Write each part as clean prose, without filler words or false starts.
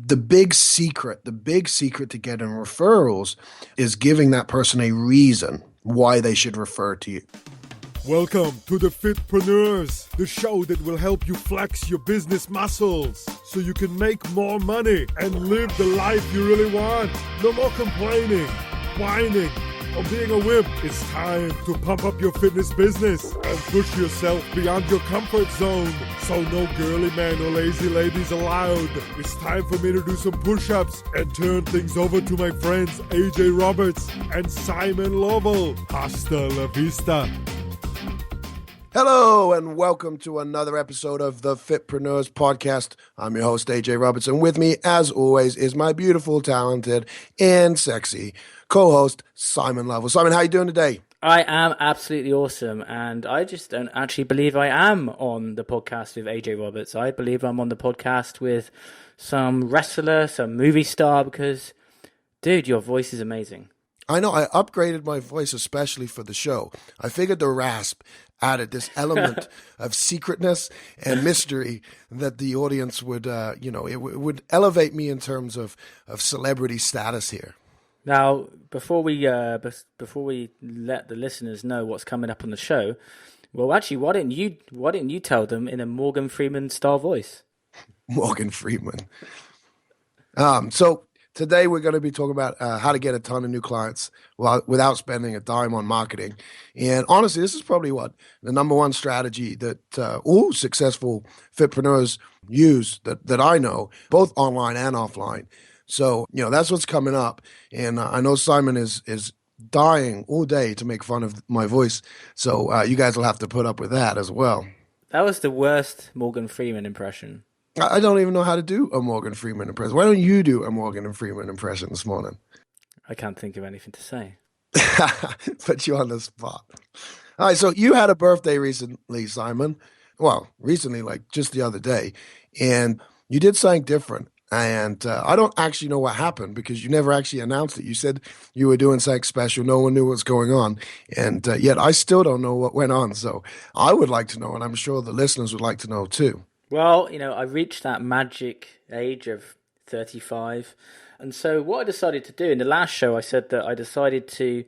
the big secret to getting referrals is giving that person a reason why they should refer to you. Welcome to the Fitpreneurs, the show that will help you flex your business muscles so you can make more money and live the life you really want. No more complaining, whining, or being a wimp. It's time to pump up your fitness business and push yourself beyond your comfort zone. So no girly man or lazy ladies allowed. It's time for me to do some push-ups and turn things over to my friends AJ Roberts and Simon Lovell. Hasta la vista. Hello and welcome to another episode of the Fitpreneurs podcast. I'm your host, AJ Roberts, and with me, as always, is my beautiful, talented, and sexy co-host, Simon Lovell. Simon, how are you doing today? I am absolutely awesome, and I just don't actually believe I am on the podcast with AJ Roberts. I believe I'm on the podcast with some wrestler, some movie star, because, dude, your voice is amazing. I know, I upgraded my voice especially for the show. I figured the rasp added this element of secretness and mystery that the audience would, it would elevate me in terms of celebrity status here. Now, before we let the listeners know what's coming up on the show, well, actually, why didn't you tell them in a Morgan Freeman style voice? Morgan Freeman. So today we're going to be talking about how to get a ton of new clients without spending a dime on marketing. And honestly, this is probably the number one strategy that all successful fitpreneurs use that I know, both online and offline. So, that's what's coming up. And I know Simon is dying all day to make fun of my voice. So you guys will have to put up with that as well. That was the worst Morgan Freeman impression. I don't even know how to do a Morgan Freeman impression. Why don't you do a Morgan Freeman impression this morning? I can't think of anything to say. Put you on the spot. All right, so you had a birthday recently, Simon. Well, recently, like just the other day. And you did something different. And I don't actually know what happened because you never actually announced it. You said you were doing something special. No one knew what's going on. And yet I still don't know what went on. So I would like to know, and I'm sure the listeners would like to know too. Well, I reached that magic age of 35. And so what I decided to do in the last show, I said that I decided to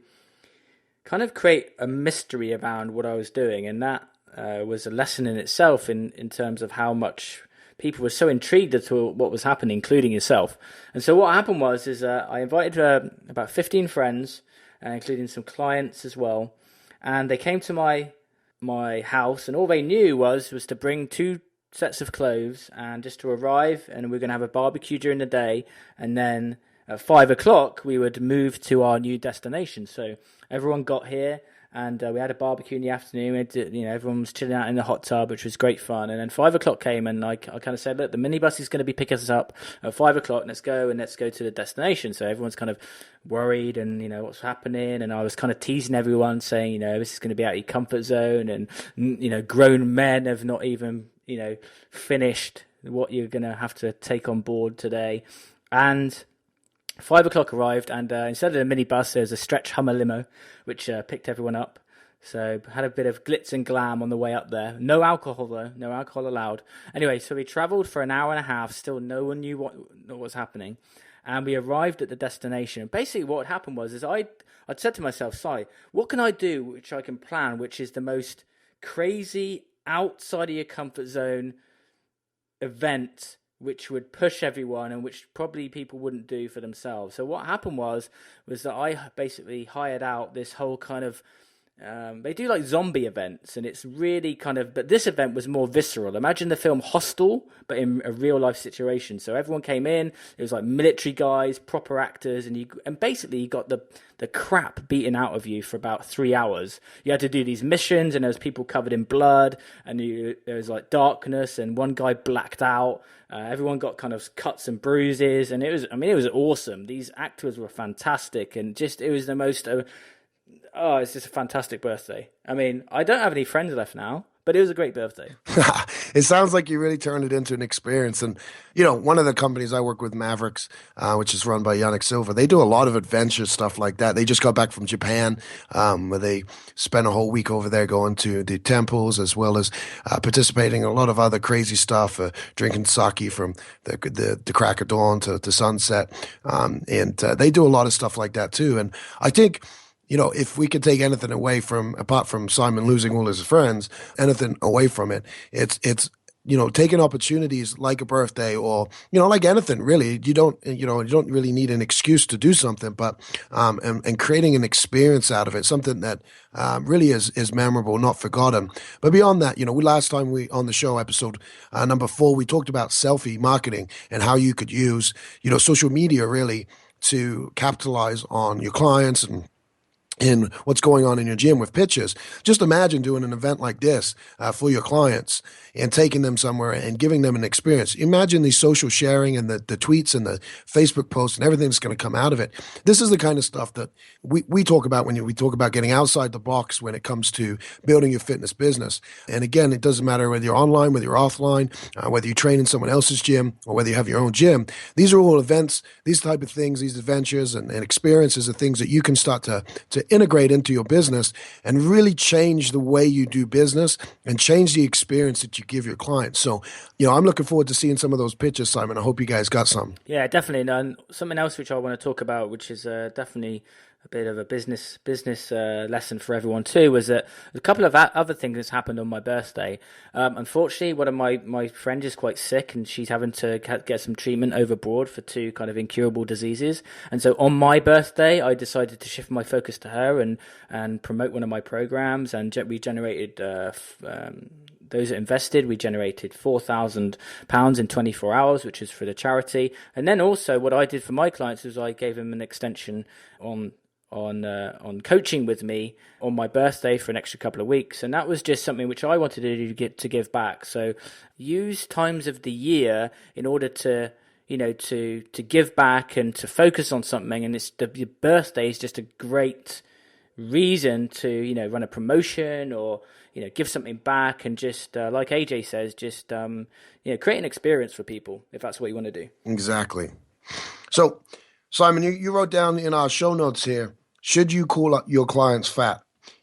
kind of create a mystery around what I was doing. And that was a lesson in itself in terms of how much people were so intrigued as to what was happening, including yourself. And so what happened was I invited about 15 friends, including some clients as well. And they came to my house, and all they knew was to bring 2 sets of clothes and just to arrive, and we're going to have a barbecue during the day, and then at 5 o'clock we would move to our new destination. So everyone got here, and we had a barbecue in the afternoon. Everyone was chilling out in the hot tub, which was great fun. And then 5 o'clock came, and I kind of said, look, the minibus is going to be picking us up at 5 o'clock. Let's go to the destination. So everyone's kind of worried and, what's happening. And I was kind of teasing everyone saying, this is going to be out of your comfort zone. And, grown men have not even, finished what you're going to have to take on board today. And 5 o'clock arrived, and instead of a minibus, there was a stretch Hummer limo, which picked everyone up. So had a bit of glitz and glam on the way up there. No alcohol, though. No alcohol allowed. Anyway, so we travelled for an hour and a half. Still no one knew what was happening. And we arrived at the destination. Basically, what happened was I'd said to myself, Si, what can I do which I can plan, which is the most crazy, outside of your comfort zone event which would push everyone and which probably people wouldn't do for themselves. So what happened was that I basically hired out this whole kind of, they do like zombie events, and it's really but this event was more visceral. Imagine the film Hostel, but in a real life situation. So everyone came in, it was like military guys, proper actors, and basically you got the crap beaten out of you for about 3 hours. You had to do these missions, and there was people covered in blood, and there was like darkness, and one guy blacked out. Everyone got kind of cuts and bruises, and it was awesome. These actors were fantastic, and it was the most. It's just a fantastic birthday. I mean, I don't have any friends left now, but it was a great birthday. It sounds like you really turned it into an experience. And, one of the companies I work with, Mavericks, which is run by Yannick Silva, they do a lot of adventure stuff like that. They just got back from Japan, where they spent a whole week over there going to the temples, as well as participating in a lot of other crazy stuff, drinking sake from the crack of dawn to sunset. And they do a lot of stuff like that too. And I think, if we could take anything away apart from Simon losing all his friends, anything away from it, it's taking opportunities like a birthday or, like anything really. You don't really need an excuse to do something, but, and creating an experience out of it, something that, really is memorable, not forgotten. But beyond that, last time on the show, episode number 4, we talked about selfie marketing and how you could use, social media really to capitalize on your clients and in what's going on in your gym with pictures. Just imagine doing an event like this for your clients and taking them somewhere and giving them an experience. Imagine the social sharing and the tweets and the Facebook posts and everything that's going to come out of it. This is the kind of stuff that we talk about when we talk about getting outside the box when it comes to building your fitness business. And again, it doesn't matter whether you're online, whether you're offline, whether you train in someone else's gym or whether you have your own gym. These are all events, these type of things, these adventures and experiences are things that you can start to integrate into your business and really change the way you do business and change the experience that you give your clients. So, I'm looking forward to seeing some of those pictures, Simon. I hope you guys got some. Yeah, definitely. And something else which I want to talk about, which is definitely a bit of a business lesson for everyone too, was that a couple of other things that's happened on my birthday. Unfortunately, one of my friends is quite sick and she's having to get some treatment over abroad for 2 kind of incurable diseases. And so on my birthday, I decided to shift my focus to her and promote one of my programs. And we generated those that invested, we generated £4,000 in 24 hours, which is for the charity. And then also what I did for my clients was I gave them an extension on coaching with me on my birthday for an extra couple of weeks. And that was just something which I wanted to do to give back. So use times of the year in order to give back and to focus on something. And your birthday is just a great reason to, run a promotion or, give something back and just, like AJ says, just, create an experience for people if that's what you want to do. Exactly. So, Simon, you wrote down in our show notes here, should you call your clients fat?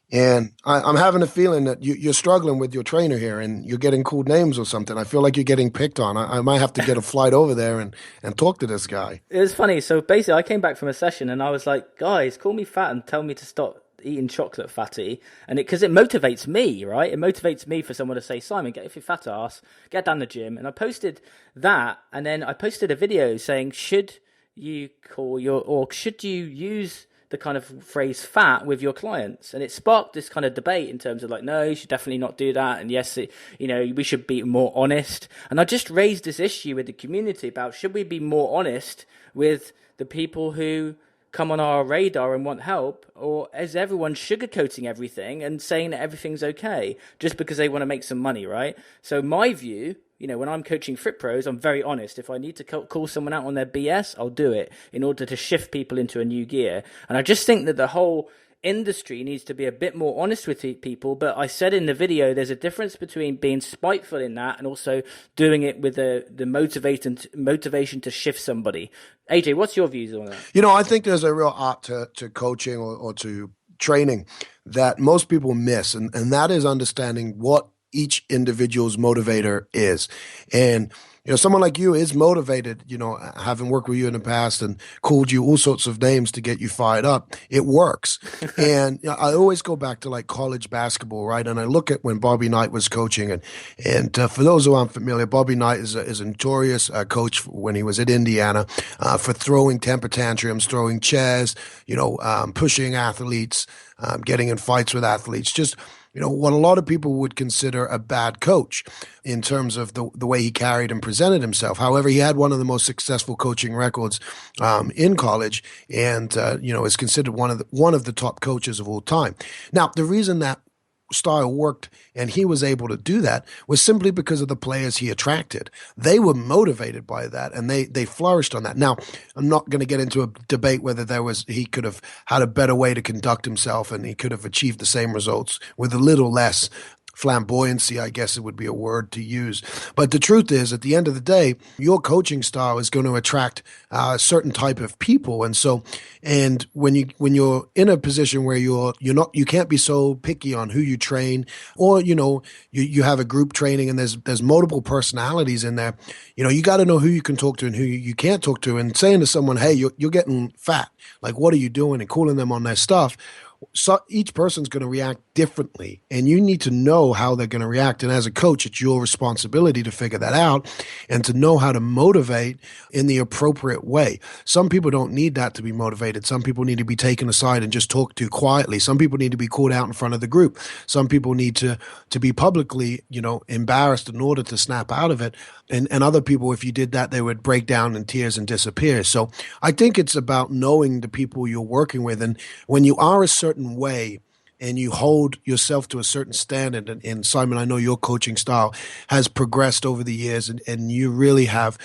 And I'm having a feeling that you're struggling with your trainer here and you're getting cool names or something. I feel like you're getting picked on. I might have to get a flight over there and talk to this guy. It was funny. So basically, I came back from a session and I was like, guys, call me fat and tell me to stop eating chocolate, fatty. And because it motivates me, right? It motivates me for someone to say, Simon, get off your fat ass, get down the gym. And I posted that. And then I posted a video saying, should you use the kind of phrase fat with your clients? And it sparked this kind of debate in terms of like, no, you should definitely not do that. And yes, we should be more honest. And I just raised this issue with the community about, should we be more honest with the people who come on our radar and want help, or is everyone sugarcoating everything and saying that everything's okay just because they want to make some money, right? So my view, when I'm coaching Fitpros, I'm very honest. If I need to call someone out on their BS, I'll do it in order to shift people into a new gear. And I just think that the whole industry needs to be a bit more honest with people. But I said in the video, there's a difference between being spiteful in that and also doing it with the motivation to shift somebody. AJ, what's your views on that? I think there's a real art to coaching or to training that most people miss. And that is understanding what each individual's motivator is. And someone like you is motivated, having worked with you in the past and called you all sorts of names to get you fired up. It works. And I always go back to like college basketball, right? And I look at when Bobby Knight was coaching. And for those who aren't familiar, Bobby Knight is a notorious coach when he was at Indiana for throwing temper tantrums, throwing chairs, pushing athletes, getting in fights with athletes, just what a lot of people would consider a bad coach in terms of the way he carried and presented himself. However, he had one of the most successful coaching records in college and, is considered one of the top coaches of all time. Now, the reason that style worked and he was able to do that was simply because of the players he attracted. They were motivated by that and they flourished on that. Now, I'm not going to get into a debate whether he could have had a better way to conduct himself and he could have achieved the same results with a little less flamboyancy, I guess it would be a word to use. But the truth is, at the end of the day, your coaching style is going to attract a certain type of people. And so, and when you're in a position where you can't be so picky on who you train, or you have a group training and there's multiple personalities in there. You got to know who you can talk to and who you can't talk to. And saying to someone, hey, you're getting fat, like, what are you doing, and calling them on their stuff. So each person's going to react differently, and you need to know how they're going to react. And as a coach, it's your responsibility to figure that out and to know how to motivate in the appropriate way. Some people don't need that to be motivated. Some people need to be taken aside and just talked to quietly. Some people need to be called out in front of the group. Some people need to be publicly, embarrassed in order to snap out of it. And other people, if you did that, they would break down in tears and disappear. So I think it's about knowing the people you're working with. And when you are a certain way and you hold yourself to a certain standard, and Simon, I know your coaching style has progressed over the years, and you really have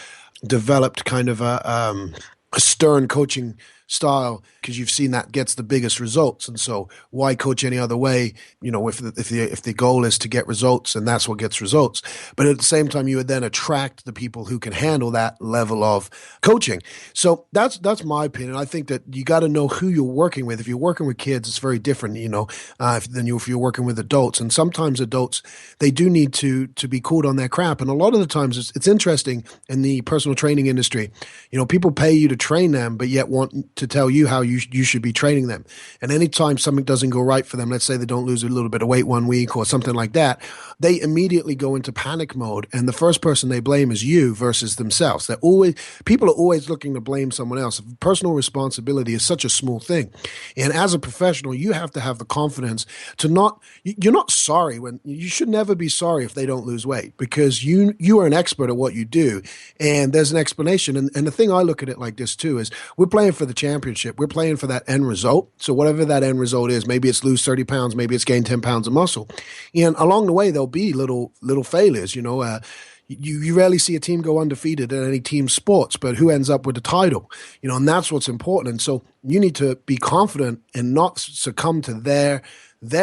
developed kind of a stern coaching style, because you've seen that gets the biggest results. And so why coach any other way, if the goal is to get results, and that's what gets results. But at the same time, you would then attract the people who can handle that level of coaching. So that's my opinion. I think that you got to know who you're working with. If you're working with kids, it's very different, than if you're working with adults. And sometimes adults, they do need to be called on their crap. And a lot of the times it's interesting in the personal training industry, people pay you to train them, but yet want to tell you how you should be training them. And anytime something doesn't go right for them, let's say they don't lose a little bit of weight one week or something like that, they immediately go into panic mode. And the first person they blame is you versus themselves. People are always looking to blame someone else. Personal responsibility is such a small thing. And as a professional, you have to have the confidence to you're not sorry you should never be sorry if they don't lose weight, because you are an expert at what you do. And there's an explanation. And the thing I look at it like this too is, we're playing for the championship. We're playing for that end result. So whatever that end result is, maybe it's lose 30 pounds, maybe it's gain 10 pounds of muscle. And along the way, there'll be little failures, You rarely see a team go undefeated in any team sports, but who ends up with the title? And that's what's important. And so you need to be confident and not succumb to their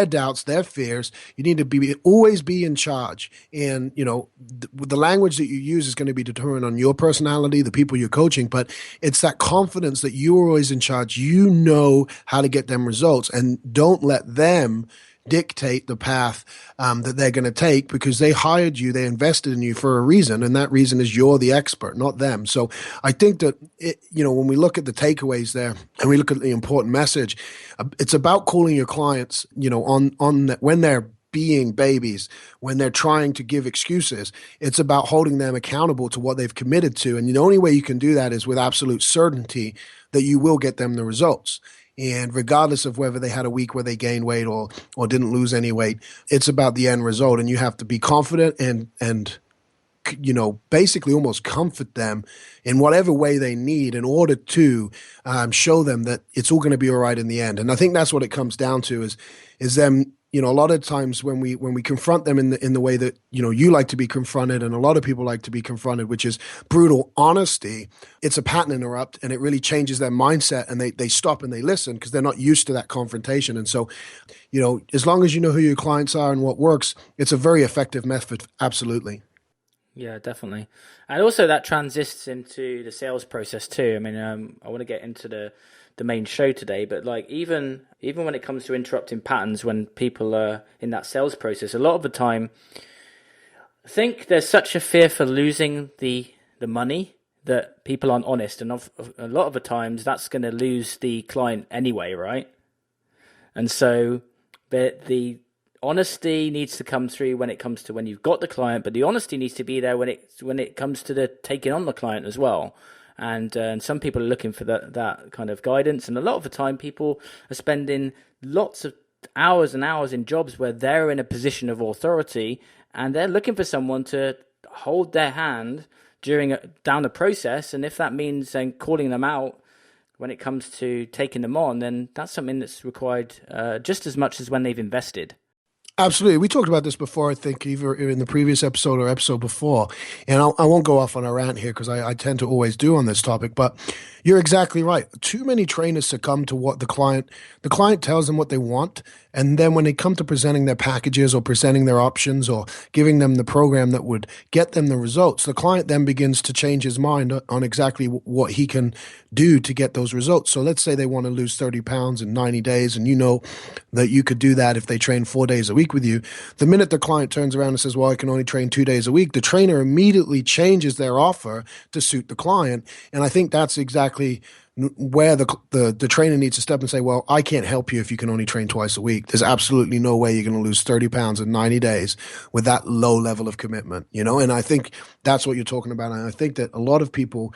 doubts, their fears. You need to always be in charge. And, the language that you use is going to be determined on your personality, the people you're coaching, but it's that confidence that you're always in charge. You know how to get them results, and don't let them dictate the path that they're going to take, because they hired you, they invested in you for a reason, and that reason is you're the expert, not them. So I think that when we look at the takeaways there and we look at the important message, it's about calling your clients, when they're being babies, when they're trying to give excuses. It's about holding them accountable to what they've committed to, and the only way you can do that is with absolute certainty that you will get them the results. And regardless of whether they had a week where they gained weight or didn't lose any weight, it's about the end result. And you have to be confident and basically almost comfort them in whatever way they need in order to show them that it's all going to be all right in the end. And I think that's what it comes down to is them. A lot of times when we confront them in the way that, you like to be confronted, and a lot of people like to be confronted, which is brutal honesty, it's a pattern interrupt, and it really changes their mindset, and they stop and they listen because they're not used to that confrontation. And so, as long as you know who your clients are and what works, it's a very effective method. Absolutely. Yeah, definitely. And also that transits into the sales process too. I mean, I want to get into the main show today, but like even when it comes to interrupting patterns, when people are in that sales process, a lot of the time, I think there's such a fear for losing the money that people aren't honest, and a lot of the times that's going to lose the client anyway, right? And so the honesty needs to come through when it comes to when you've got the client, but the honesty needs to be there when it comes to the taking on the client as well. And some people are looking for that kind of guidance. And a lot of the time people are spending lots of hours and hours in jobs where they're in a position of authority, and they're looking for someone to hold their hand down the process. And if that means then calling them out when it comes to taking them on, then that's something that's required just as much as when they've invested. Absolutely. We talked about this before, I think, either in the previous episode or episode before. And I won't go off on a rant here because I tend to always do on this topic. But you're exactly right. Too many trainers succumb to what the client tells them what they want. And then when they come to presenting their packages or presenting their options or giving them the program that would get them the results, the client then begins to change his mind on exactly what he can do to get those results. So let's say they want to lose 30 pounds in 90 days, and you know that you could do that if they train 4 days a week with you. The minute the client turns around and says, well, I can only train 2 days a week, the trainer immediately changes their offer to suit the client. And I think that's exactly where the trainer needs to step and say, well, I can't help you if you can only train twice a week. There's absolutely no way you're going to lose 30 pounds in 90 days with that low level of commitment, you know? And I think that's what you're talking about. And I think that a lot of people,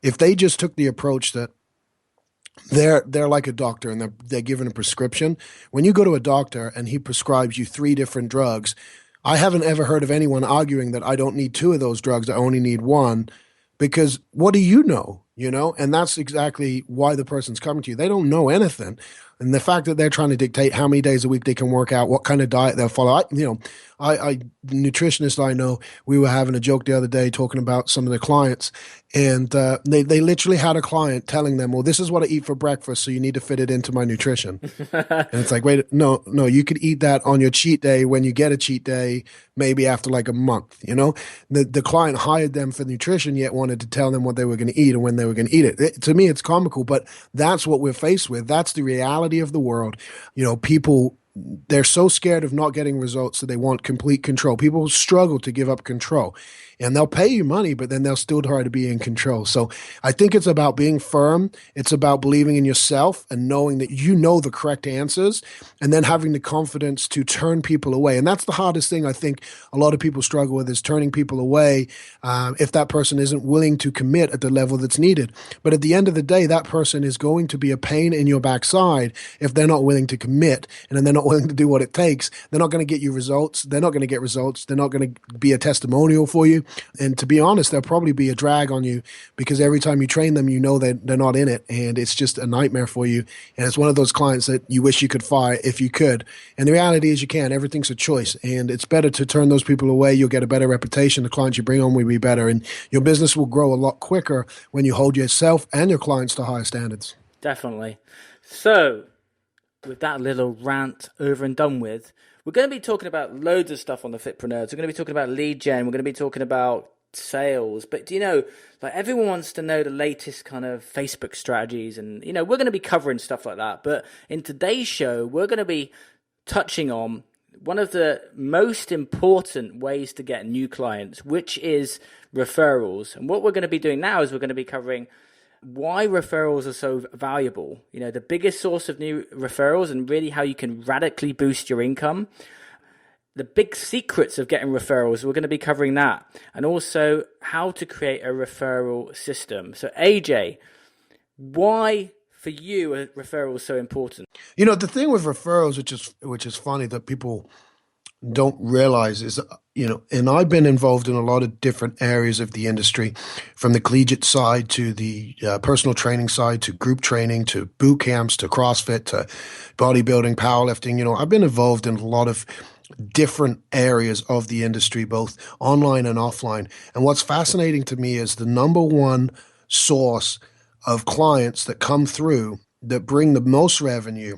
if they just took the approach that they're like a doctor and they're given a prescription. When you go to a doctor and he prescribes you 3 different drugs, I haven't ever heard of anyone arguing that I don't need 2 of those drugs, I only need 1, because what do you know? You know, and that's exactly why the person's coming to you. They don't know anything. And the fact that they're trying to dictate how many days a week they can work out, what kind of diet they'll follow. Nutritionists I know, we were having a joke the other day talking about some of the clients, and they literally had a client telling them, well, this is what I eat for breakfast, so you need to fit it into my nutrition. And it's like, wait, no, you could eat that on your cheat day when you get a cheat day, maybe after like a month, you know? The client hired them for nutrition, yet wanted to tell them what they were going to eat and when they were going to eat it. To me, it's comical, but that's what we're faced with. That's the reality of the world. You know, people, they're so scared of not getting results that they want complete control. People struggle to give up control, and they'll pay you money, but then they'll still try to be in control. So I think it's about being firm. It's about believing in yourself and knowing that you know the correct answers, and then having the confidence to turn people away. And that's the hardest thing I think a lot of people struggle with, is turning people away if that person isn't willing to commit at the level that's needed. But at the end of the day, that person is going to be a pain in your backside if they're not willing to commit, and then they're not willing to do what it takes. They're not going to get you results. They're not going to get results. They're not going to be a testimonial for you. And to be honest, they'll probably be a drag on you, because every time you train them, you know that they're not in it, and it's just a nightmare for you. And it's one of those clients that you wish you could fire if you could. And the reality is you can't. Everything's a choice, and it's better to turn those people away. You'll get a better reputation. The clients you bring on will be better, and your business will grow a lot quicker when you hold yourself and your clients to higher standards. Definitely. So, with that little rant over and done with, we're going to be talking about loads of stuff on the Fitpreneurs. We're going to be talking about lead gen. We're going to be talking about sales. But, you know, like, everyone wants to know the latest kind of Facebook strategies. And, you know, we're going to be covering stuff like that. But in today's show, we're going to be touching on one of the most important ways to get new clients, which is referrals. And what we're going to be doing now is we're going to be covering why referrals are so valuable, you know, the biggest source of new referrals, and really how you can radically boost your income. The big secrets of getting referrals, we're going to be covering that. And also how to create a referral system. So AJ, why for you are referrals so important? You know, the thing with referrals, which is funny that people don't realize, is, you know, and I've been involved in a lot of different areas of the industry, from the collegiate side to the personal training side, to group training, to boot camps, to CrossFit, to bodybuilding, powerlifting. You know, I've been involved in a lot of different areas of the industry, both online and offline. And what's fascinating to me is the number one source of clients that come through that bring the most revenue,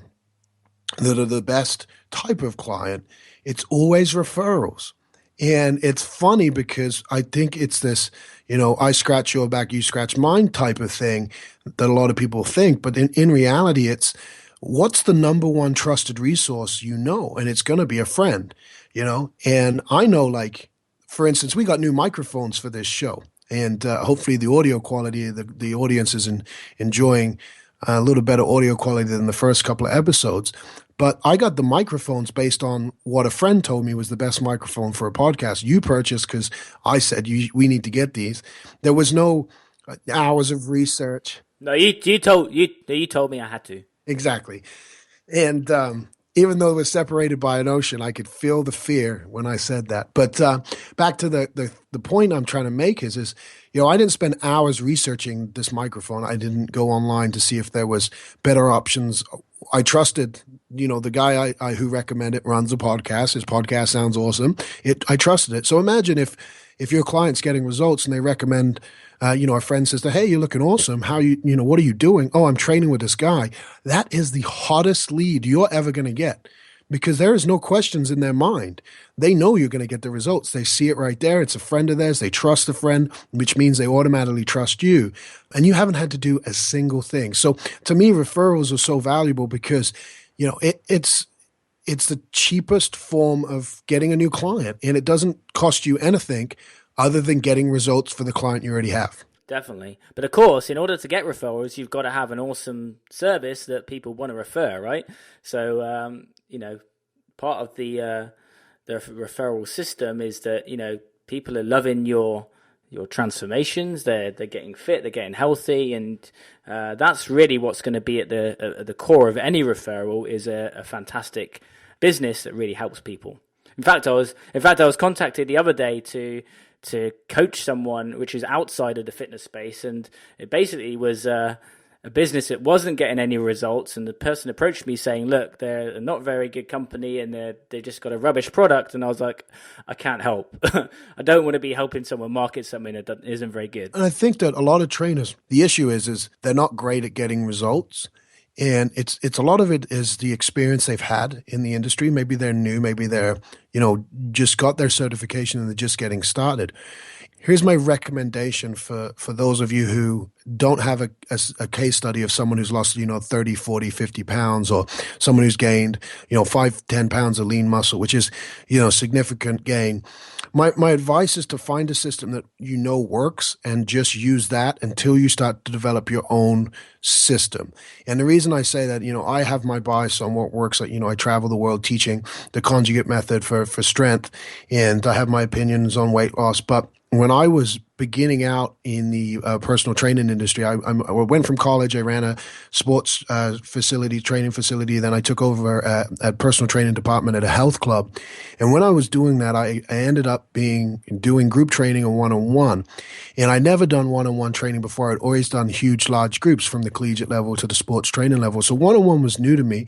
that are the best type of client, it's always referrals. And it's funny because I think it's this, you know, I scratch your back, you scratch mine type of thing that a lot of people think. But in reality, it's what's the number one trusted resource, you know, and it's going to be a friend, you know. And I know, like, for instance, we got new microphones for this show. And hopefully the audio quality, the audience is enjoying a little better audio quality than the first couple of episodes. But I got the microphones based on what a friend told me was the best microphone for a podcast. You purchased because I said we need to get these. There was no hours of research. No, you told me I had to. Exactly. And even though it was separated by an ocean, I could feel the fear when I said that. But back to the point I'm trying to make is, you know, I didn't spend hours researching this microphone. I didn't go online to see if there was better options. I trusted, you know, the guy I who recommended it runs a podcast. His podcast sounds awesome. I trusted it. So imagine if your client's getting results and they recommend, you know, a friend says, hey, you're looking awesome. You know, what are you doing? Oh, I'm training with this guy. That is the hottest lead you're ever going to get, because there is no questions in their mind. They know you're going to get the results. They see it right there. It's a friend of theirs. They trust the friend, which means they automatically trust you. And you haven't had to do a single thing. So to me, referrals are so valuable because, it's the cheapest form of getting a new client, and it doesn't cost you anything other than getting results for the client you already have. Definitely. But of course, in order to get referrals, you've got to have an awesome service that people want to refer, right? So, part of the referral system is that, people are loving your transformations. They're getting fit, they're getting healthy, and that's really what's going to be at the core of any referral is a fantastic business that really helps people. In fact, I was contacted the other day to coach someone which is outside of the fitness space, and it basically was a business that wasn't getting any results, and the person approached me saying, look, they're a not very good company and they just got a rubbish product. And I was like, I can't help. I don't want to be helping someone market something that isn't very good. And I think that a lot of trainers, the issue is they're not great at getting results. And it's a lot of it is the experience they've had in the industry. Maybe they're new, maybe they're, just got their certification and they're just getting started. Here's my recommendation for those of you who don't have a case study of someone who's lost, 30, 40, 50 pounds, or someone who's gained, 5, 10 pounds of lean muscle, which is, significant gain. My advice is to find a system that works and just use that until you start to develop your own system. And the reason I say that, I have my bias on what works. I travel the world teaching the conjugate method for strength, and I have my opinions on weight loss. But when I was beginning out in the personal training industry, I went from college. I ran a sports training facility. Then I took over a personal training department at a health club. And when I was doing that, I ended up doing group training and one-on-one. And I never done one-on-one training before. I'd always done huge, large groups from the collegiate level to the sports training level. So one-on-one was new to me.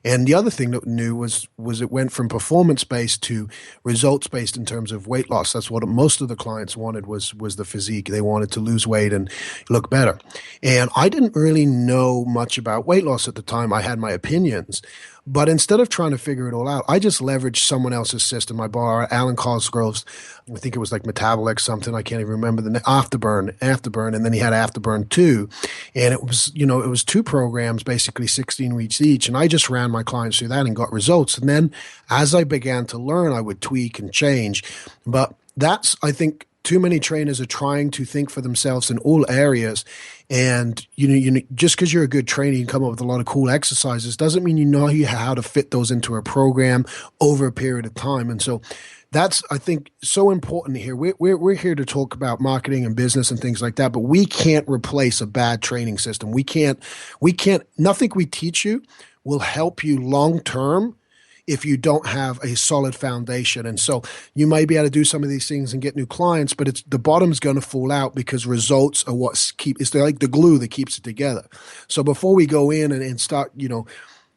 And the other thing that new was it went from performance-based to results-based in terms of weight loss. That's what most of the clients wanted was the physique. They wanted to lose weight and look better. And I didn't really know much about weight loss at the time. I had my opinions. But instead of trying to figure it all out, I just leveraged someone else's system. I borrowed Alan Cosgrove's, I think it was like Metabolic something. I can't even remember the name. Afterburn. And then he had Afterburn 2. And it was, it was 2 programs, basically 16 weeks each. And I just ran my clients through that and got results. And then as I began to learn, I would tweak and change. But that's, I think, too many trainers are trying to think for themselves in all areas. And, just because you're a good trainer, you can come up with a lot of cool exercises doesn't mean you know how to fit those into a program over a period of time. And so that's, I think, so important here. We're here to talk about marketing and business and things like that, but we can't replace a bad training system. Nothing we teach you will help you long-term if you don't have a solid foundation. And so you may be able to do some of these things and get new clients, but the bottom's going to fall out because results are it's like the glue that keeps it together. So before we go in and start,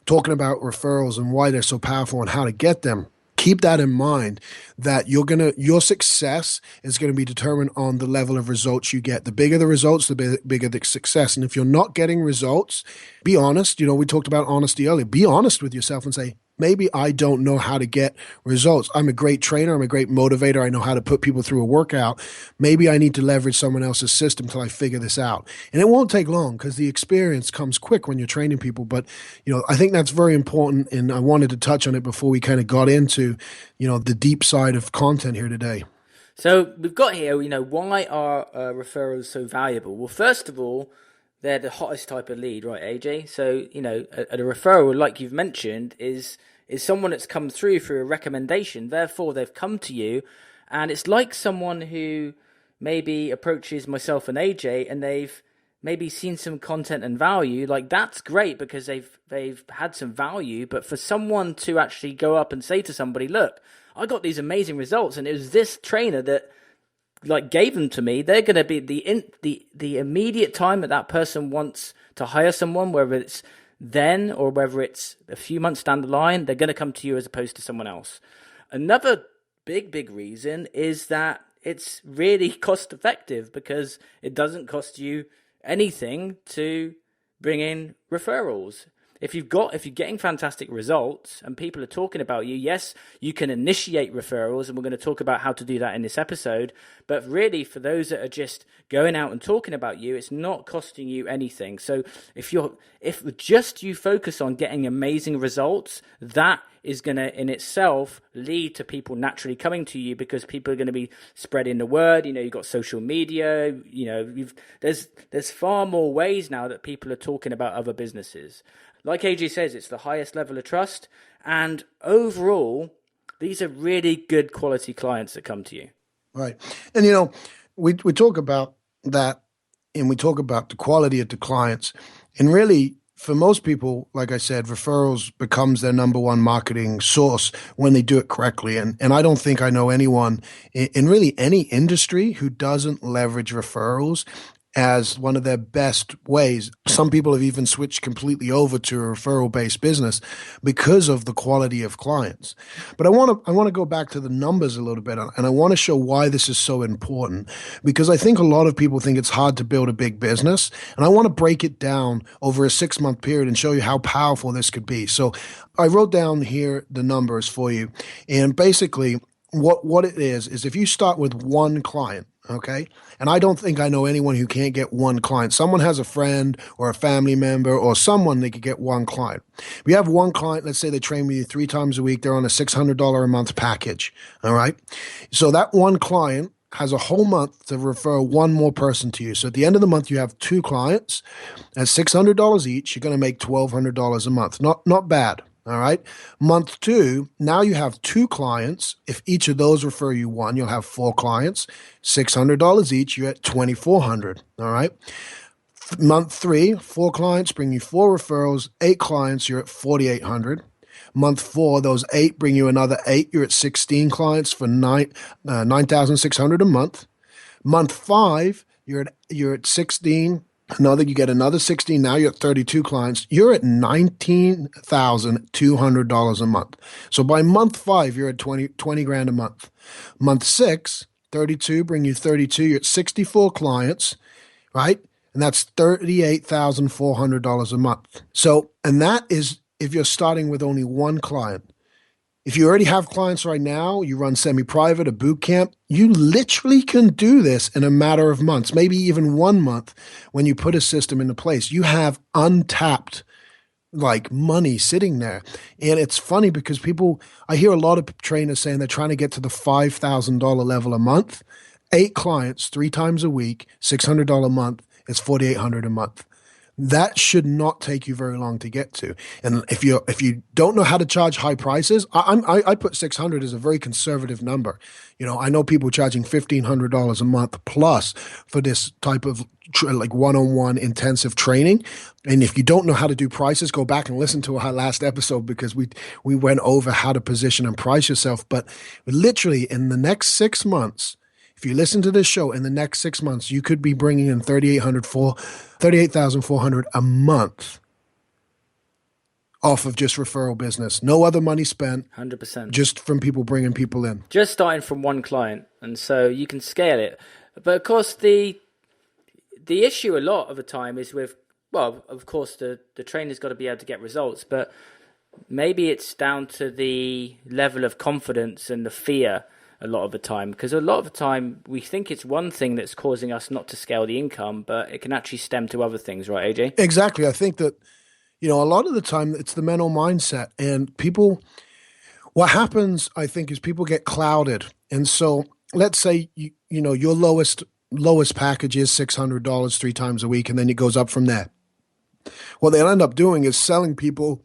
talking about referrals and why they're so powerful and how to get them, keep that in mind, that your success is going to be determined on the level of results you get. The bigger the results, the bigger the success. And if you're not getting results, be honest. We talked about honesty earlier. Be honest with yourself and say, maybe I don't know how to get results. I'm a great trainer. I'm a great motivator. I know how to put people through a workout. Maybe I need to leverage someone else's system till I figure this out. And it won't take long because the experience comes quick when you're training people. But, I think that's very important. And I wanted to touch on it before we kind of got into, the deep side of content here today. So we've got here, why are referrals so valuable? Well, first of all, they're the hottest type of lead, right, AJ? So, a referral, like you've mentioned, is someone that's come through a recommendation. Therefore, they've come to you, and it's like someone who maybe approaches myself and AJ, and they've maybe seen some content and value. Like, that's great because they've had some value. But for someone to actually go up and say to somebody, look, I got these amazing results, and it was this trainer that gave them to me, they're going to be the immediate time that person wants to hire someone, whether it's then or whether it's a few months down the line, they're going to come to you as opposed to someone else. Another big reason is that it's really cost effective because it doesn't cost you anything to bring in referrals. if you're getting fantastic results and people are talking about you, yes, you can initiate referrals, and we're going to talk about how to do that in this episode. But really, for those that are just going out and talking about you, it's not costing you anything. So if just you focus on getting amazing results, that is going to in itself lead to people naturally coming to you, because people are going to be spreading the word. You've got social media, there's far more ways now that people are talking about other businesses. Like AJ says, it's the highest level of trust, and overall, these are really good quality clients that come to you. Right. And, we talk about that, and we talk about the quality of the clients, and really, for most people, like I said, referrals becomes their number one marketing source when they do it correctly. And I don't think I know anyone in really any industry who doesn't leverage referrals as one of their best ways. Some people have even switched completely over to a referral-based business because of the quality of clients. But I want to go back to the numbers a little bit, and I want to show why this is so important, because I think a lot of people think it's hard to build a big business, and I want to break it down over a 6-month period and show you how powerful this could be. So I wrote down here the numbers for you, and basically what it is if you start with one client, okay? And I don't think I know anyone who can't get one client. Someone has a friend or a family member or someone they could get one client. We have one client, let's say they train with you 3 times a week. They're on a $600 a month package, all right? So that one client has a whole month to refer one more person to you. So at the end of the month, you have 2 clients at $600 each. You're going to make $1,200 a month. Not bad. All right. Month 2, now you have 2 clients. If each of those refer you one, you'll have 4 clients, $600 each. You're at $2,400. All right. Month 3, 4 clients bring you 4 referrals, 8 clients. You're at $4,800. Month 4, those 8 bring you another 8. You're at 16 clients for $9,600 a month. Month 5, you're at 16. You get another 16. Now you're at 32 clients. You're at $19,200 a month. So by month 5, you're at 20 grand a month. Month 6, 32 bring you 32. You're at 64 clients, right? And that's $38,400 a month. So, and that is if you're starting with only one client. If you already have clients right now, you run semi-private, a boot camp, you literally can do this in a matter of months, maybe even 1 month when you put a system into place. You have untapped money sitting there. And it's funny because I hear a lot of trainers saying they're trying to get to the $5,000 level a month. 8 clients, 3 times a week, $600 a month, it's $4,800 a month. That should not take you very long to get to. And if you don't know how to charge high prices, I put 600 as a very conservative number. I know people charging $1,500 a month plus for this type of one-on-one intensive training. And if you don't know how to do prices, go back and listen to our last episode, because we went over how to position and price yourself. But literally in the next 6 months, if you listen to this show in the next 6 months, you could be bringing in $38,400 a month off of just referral business. No other money spent. 100%. Just from people bringing people in. Just starting from one client, and so you can scale it. But of course, the issue a lot of the time is of course, the trainer's got to be able to get results, but maybe it's down to the level of confidence and the fear a lot of the time, because a lot of the time we think it's one thing that's causing us not to scale the income, but it can actually stem to other things, right, AJ? Exactly. I think that, a lot of the time it's the mental mindset, and what happens, I think, is people get clouded. And so let's say, your lowest package is $600 3 times a week, and then it goes up from there. What they'll end up doing is selling people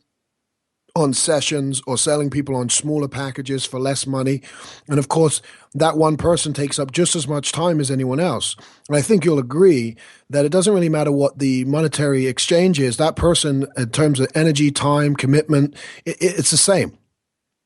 on sessions or selling people on smaller packages for less money. And of course, that one person takes up just as much time as anyone else. And I think you'll agree that it doesn't really matter what the monetary exchange is. That person, in terms of energy, time, commitment, it's the same.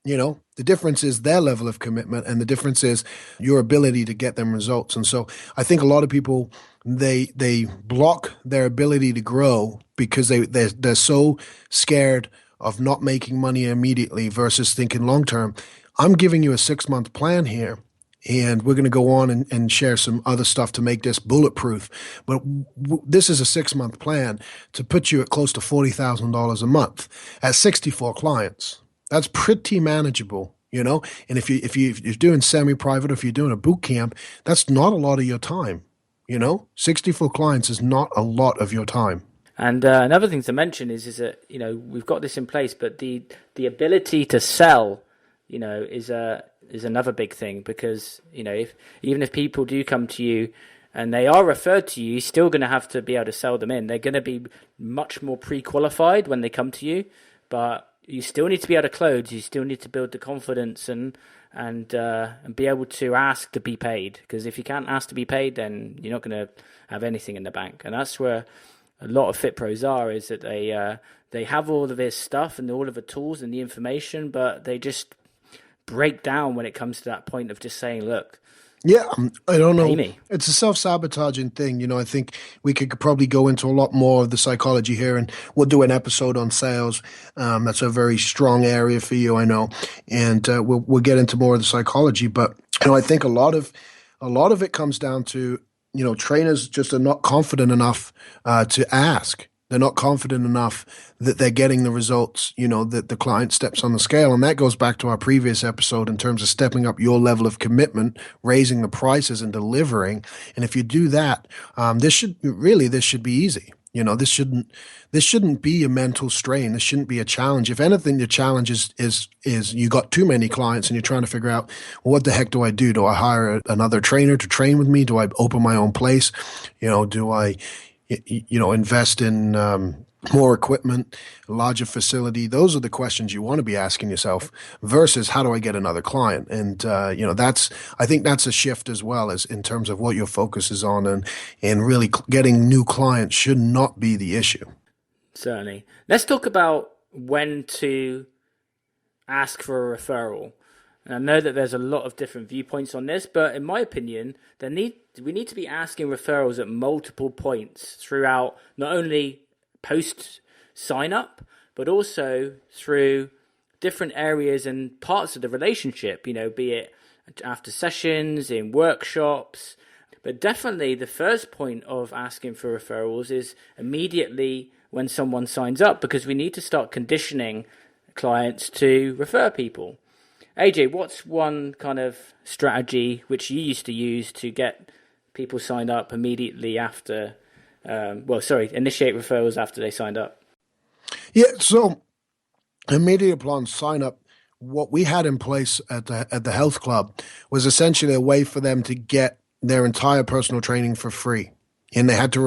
The difference is their level of commitment, and the difference is your ability to get them results. And so I think a lot of people, they block their ability to grow because they're so scared of not making money immediately versus thinking long term. I'm giving you a 6-month plan here, And we're going to go on and share some other stuff to make this bulletproof. But this is a 6-month plan to put you at close to $40,000 a month at 64 clients. That's pretty manageable, you know? And if you're doing semi-private, or if you're doing a boot camp, that's not a lot of your time, you know? 64 clients is not a lot of your time. And another thing to mention is that, you know, we've got this in place, but the ability to sell, you know, is another big thing, because, you know, even if people do come to you and they are referred to you, you're still going to have to be able to sell them in. They're going to be much more pre-qualified when they come to you, but you still need to be able to close. You still need to build the confidence and be able to ask to be paid. Because if you can't ask to be paid, then you're not going to have anything in the bank. And that's where a lot of fit pros are, is that they have all of this stuff and all of the tools and the information, but they just break down when it comes to that point of just saying, look, yeah, I don't know. me. It's a self-sabotaging thing. You know, I think we could probably go into a lot more of the psychology here, and we'll do an episode on sales. That's a very strong area for you, I know. And we'll get into more of the psychology. But, you know, I think a lot of it comes down to, you know, trainers just are not confident enough to ask. They're not confident enough that they're getting the results, you know, that the client steps on the scale. And that goes back to our previous episode in terms of stepping up your level of commitment, raising the prices and delivering. And if you do that, this should be easy. You know, this shouldn't be a mental strain. This shouldn't be a challenge. If anything, the challenge is you got too many clients and you're trying to figure out, well, what the heck do I do? Do I hire another trainer to train with me? Do I open my own place? You know, do I invest in more equipment, larger facility? Those are the questions you want to be asking yourself versus how do I get another client? And, I think that's a shift as well, as in terms of what your focus is on, and really getting new clients should not be the issue. Certainly. Let's talk about when to ask for a referral. And I know that there's a lot of different viewpoints on this, but in my opinion, we need to be asking referrals at multiple points throughout, not only post sign up, but also through different areas and parts of the relationship, you know, be it after sessions, in workshops. But definitely the first point of asking for referrals is immediately when someone signs up, because we need to start conditioning clients to refer people. AJ, what's one kind of strategy which you used to use to get people signed up immediately after, initiate referrals after they signed up? Yeah, so immediately upon sign up, what we had in place at the health club was essentially a way for them to get their entire personal training for free. And they had to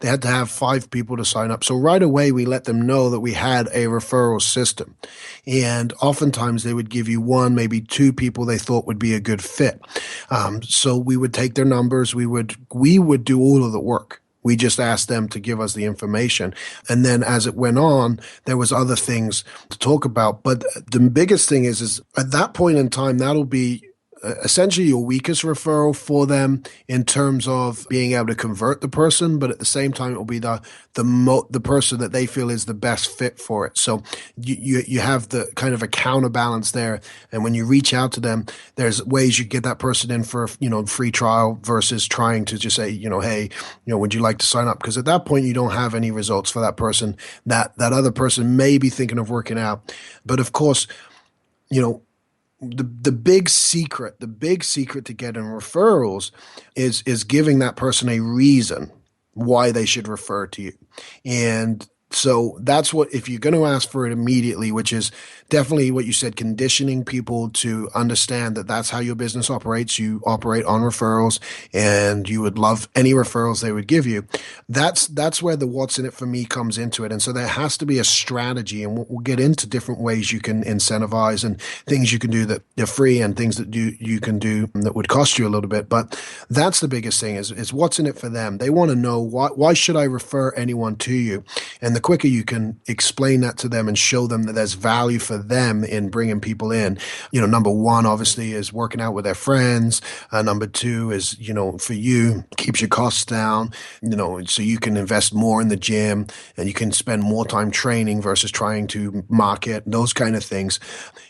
have 5 people to sign up. So right away, we let them know that we had a referral system. And oftentimes they would give you 1, maybe 2 people they thought would be a good fit. So we would take their numbers. We would do all of the work. We just asked them to give us the information. And then as it went on, there was other things to talk about. But the biggest thing is at that point in time, that'll be essentially your weakest referral for them in terms of being able to convert the person, but at the same time, it will be the person that they feel is the best fit for it. So you have the kind of a counterbalance there. And when you reach out to them, there's ways you get that person in for, you know, free trial versus trying to just say, you know, hey, you know, would you like to sign up? Because at that point, you don't have any results for that person. That other person may be thinking of working out. But of course, you know, the big secret to getting referrals is giving that person a reason why they should refer to you. And so that's what, if you're going to ask for it immediately, which is definitely what you said, conditioning people to understand that that's how your business operates. You operate on referrals and you would love any referrals they would give you. That's where the what's in it for me comes into it. And so there has to be a strategy, and we'll get into different ways you can incentivize and things you can do that they're free and things that you can do that would cost you a little bit. But that's the biggest thing is what's in it for them. They want to know why should I refer anyone to you? And the quicker you can explain that to them and show them that there's value for them in bringing people in, number one, obviously, is working out with their friends. Number two is, for you, keeps your costs down, so you can invest more in the gym and you can spend more time training versus trying to market, those kind of things.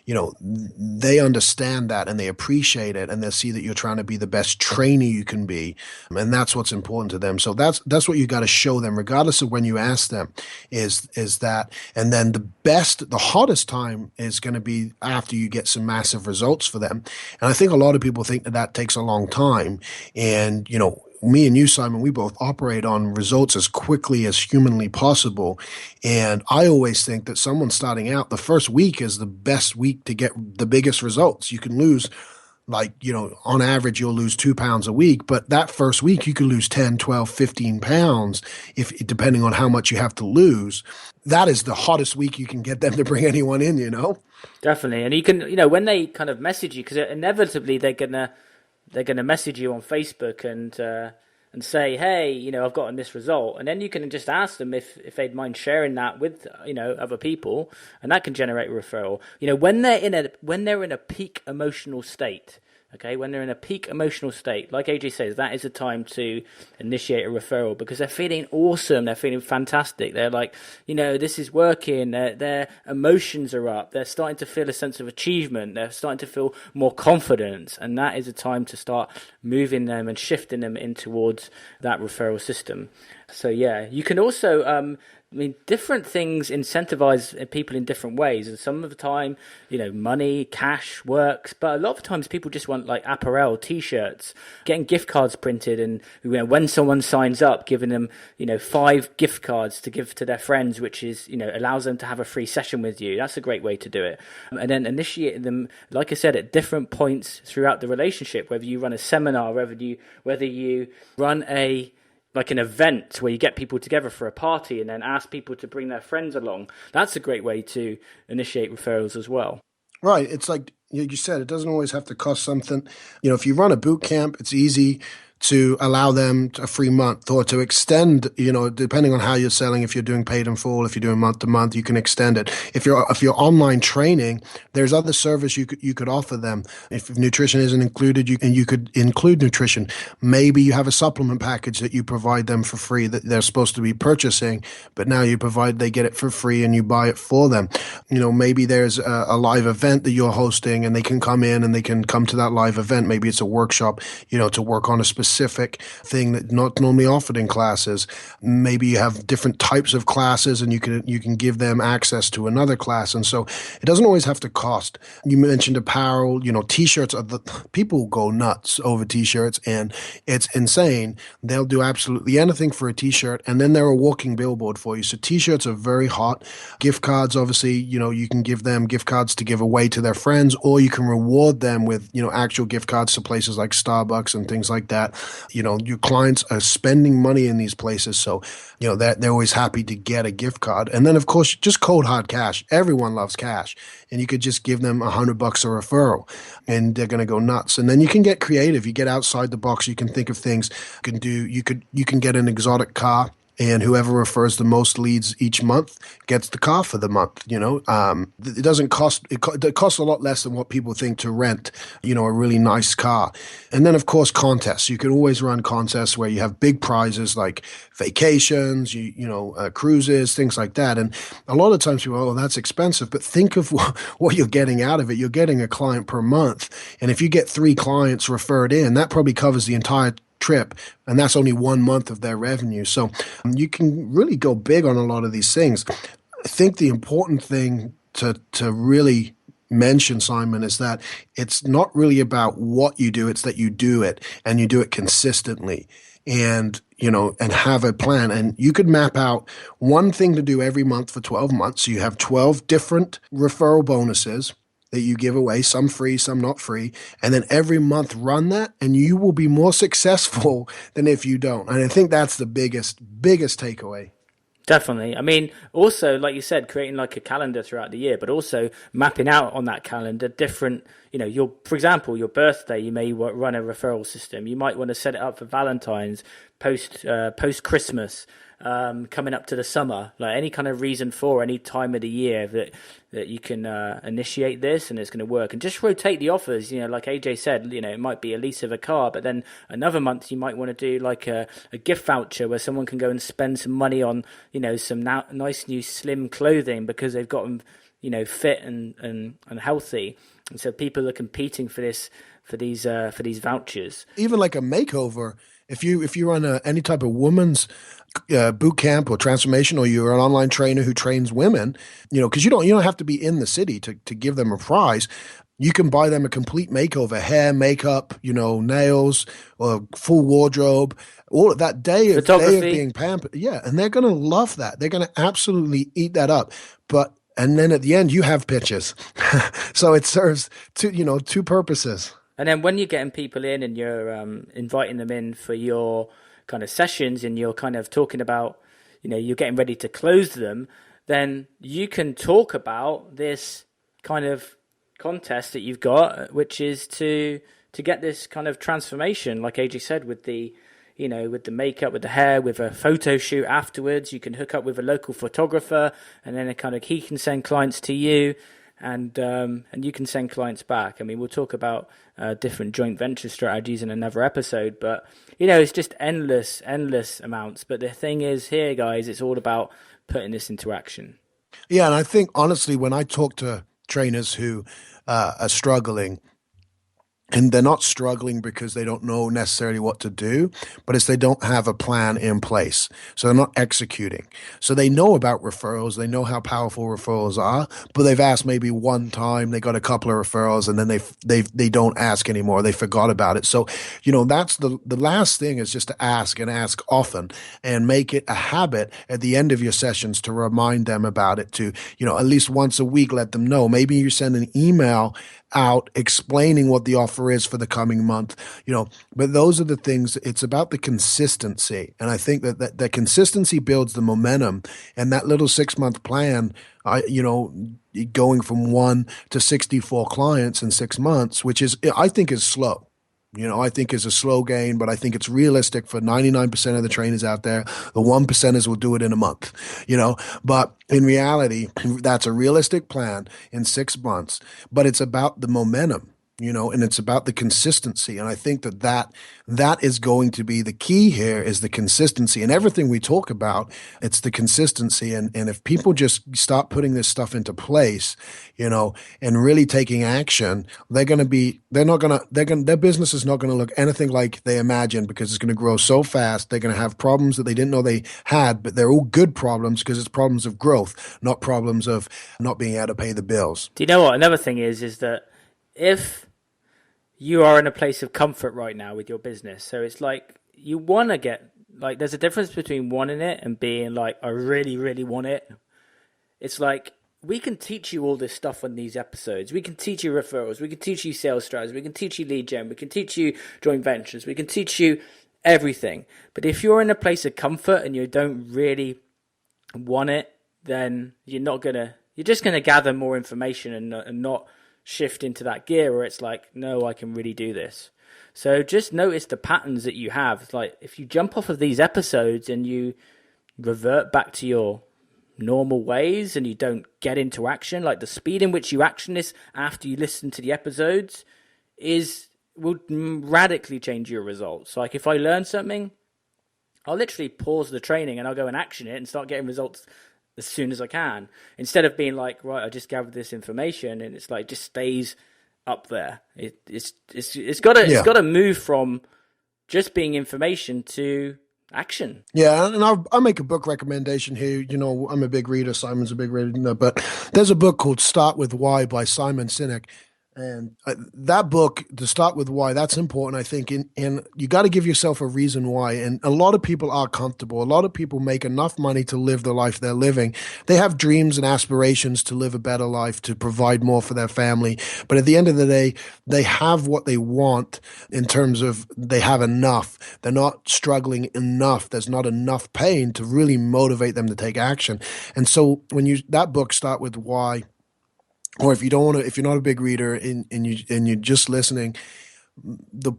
They understand that and they appreciate it, and they see that you're trying to be the best trainer you can be. And that's what's important to them. So that's what you got to show them, regardless of when you ask them, is that. And then the hottest time is going to be after you get some massive results for them. And I think a lot of people think that takes a long time. And, me and you, Simon, we both operate on results as quickly as humanly possible. And I always think that someone starting out, the first week is the best week to get the biggest results. You can lose, on average, you'll lose 2 pounds a week, but that first week you could lose 10, 12, 15 pounds depending on how much you have to lose. That is the hottest week you can get them to bring anyone in, Definitely. And you can, when they kind of message you, because inevitably they're gonna message you on Facebook and say, hey, I've gotten this result, and then you can just ask them if they'd mind sharing that with other people, and that can generate a referral. When they're in a peak emotional state. Okay, when they're in a peak emotional state, like AJ says, that is a time to initiate a referral because they're feeling awesome. They're feeling fantastic. They're like, this is working. Their emotions are up. They're starting to feel a sense of achievement. They're starting to feel more confidence. And that is a time to start moving them and shifting them in towards that referral system. So, yeah, you can also... different things incentivize people in different ways. And some of the time, money, cash works. But a lot of times people just want like apparel, T-shirts, getting gift cards printed. And when someone signs up, giving them, 5 gift cards to give to their friends, which is, allows them to have a free session with you. That's a great way to do it. And then initiate them, like I said, at different points throughout the relationship, whether you run a seminar, whether you run an event where you get people together for a party and then ask people to bring their friends along. That's a great way to initiate referrals as well. Right. It's like you said, it doesn't always have to cost something. If you run a boot camp, it's easy to allow them a free month or to extend, depending on how you're selling. If you're doing paid in full, if you're doing month to month, you can extend it. If you're online training, there's other service you could offer them. If nutrition isn't included, you could include nutrition. Maybe you have a supplement package that you provide them for free that they're supposed to be purchasing, but now they get it for free and you buy it for them. Maybe there's a live event that you're hosting and they can come in and they can come to that live event. Maybe it's a workshop, to work on a specific thing that not normally offered in classes. Maybe you have different types of classes and you can give them access to another class. And so it doesn't always have to cost. You mentioned apparel, T-shirts. People go nuts over T-shirts and it's insane. They'll do absolutely anything for a T-shirt and then they're a walking billboard for you. So T-shirts are very hot. Gift cards, obviously, you can give them gift cards to give away to their friends, or you can reward them with, actual gift cards to places like Starbucks and things like that. Your clients are spending money in these places. So, they're always happy to get a gift card. And then, of course, just cold hard cash. Everyone loves cash. And you could just give them $100 a referral and they're going to go nuts. And then you can get creative. You get outside the box. You can think of things you can get an exotic car. And whoever refers the most leads each month gets the car for the month. It doesn't cost. It costs a lot less than what people think to rent. A really nice car. And then, of course, contests. You can always run contests where you have big prizes like vacations, cruises, things like that. And a lot of times people, oh, that's expensive. But think of what you're getting out of it. You're getting a client per month, and if you get 3 clients referred in, that probably covers the entire trip, and that's only 1 month of their revenue. So you can really go big on a lot of these things. I think the important thing to really mention, Simon, is that it's not really about what you do, it's that you do it and you do it consistently and have a plan. And you could map out one thing to do every month for 12 months. So you have 12 different referral bonuses that you give away, some free, some not free, and then every month run that, and you will be more successful than if you don't. And I think that's the biggest takeaway. Definitely. Also, like you said, creating like a calendar throughout the year, but also mapping out on that calendar different, for example, your birthday, you may run a referral system. You might want to set it up for Valentine's, post Christmas, coming up to the summer, like any kind of reason for any time of the year that you can initiate this and it's going to work, and just rotate the offers. Like AJ said, it might be a lease of a car, but then another month you might want to do like a gift voucher where someone can go and spend some money on some nice new slim clothing because they've gotten fit and healthy, and so people are competing for these vouchers. Even like a makeover. If you run any type of women's boot camp or transformation, or you're an online trainer who trains women, because you don't have to be in the city to give them a prize. You can buy them a complete makeover, hair, makeup, nails, or full wardrobe, all of that day of being pampered. Yeah, and they're going to love that. They're going to absolutely eat that up. And then at the end, you have pictures. So it serves two purposes. And then when you're getting people in and you're inviting them in for your kind of sessions, and you're kind of talking about, you're getting ready to close them, then you can talk about this kind of contest that you've got, which is to get this kind of transformation, like AJ said, with the makeup, with the hair, with a photo shoot afterwards. You can hook up with a local photographer, and then he can send clients to you, and you can send clients back. I mean, we'll talk about different joint venture strategies in another episode, but it's just endless amounts. But the thing is here, guys, it's all about putting this into action. Yeah, and I think honestly, when I talk to trainers who are struggling, and they're not struggling because they don't know necessarily what to do, but it's they don't have a plan in place. So they're not executing. So they know about referrals. They know how powerful referrals are, but they've asked maybe one time, they got a couple of referrals, and then they don't ask anymore. They forgot about it. So, that's the last thing, is just to ask, and ask often, and make it a habit at the end of your sessions to remind them about it, to, at least once a week, let them know. Maybe you send an email out explaining what the offer is for the coming month, but those are the things. It's about the consistency. And I think that consistency builds the momentum, and that little 6-month plan, going from 1 to 64 clients in 6 months, which I think is slow. I think is a slow gain, but I think it's realistic for 99% of the trainers out there. The 1%ers will do it in a month, but in reality, that's a realistic plan in 6 months, but it's about the momentum, and it's about the consistency. And I think that is going to be the key here, is the consistency. And everything we talk about, it's the consistency. And if people just start putting this stuff into place, and really taking action, their business is not going to look anything like they imagined, because it's going to grow so fast. They're going to have problems that they didn't know they had, but they're all good problems, because it's problems of growth, not problems of not being able to pay the bills. Do you know what? Another thing is that if you are in a place of comfort right now with your business, so it's like you want to get, like, there's a difference between wanting it and being like, I really, really want it. It's like, we can teach you all this stuff on these episodes. We can teach you referrals. We can teach you sales strategies. We can teach you lead gen. We can teach you joint ventures. We can teach you everything. But if you're in a place of comfort and you don't really want it, then you're just going to gather more information and not shift into that gear where it's like, no, I can really do this. So just notice the patterns that you have. It's like, if you jump off of these episodes and you revert back to your normal ways and you don't get into action, like the speed in which you action this after you listen to the episodes will radically change your results. Like, if I learn something, I'll literally pause the training and I'll go and action it and start getting results as soon as I can, instead of being like, right, I just gathered this information, and it's like, just stays up there. It's got to move from just being information to action. Yeah, and I'll make a book recommendation here. I'm a big reader. Simon's a big reader, but there's a book called Start With Why by Simon Sinek. And that book, to start with why, that's important, I think. And you got to give yourself a reason why. And a lot of people are comfortable. A lot of people make enough money to live the life they're living. They have dreams and aspirations to live a better life, to provide more for their family. But at the end of the day, they have what they want in terms of they have enough. They're not struggling enough. There's not enough pain to really motivate them to take action. And so that book, Start With Why, or if you're not a big reader and you're just listening, the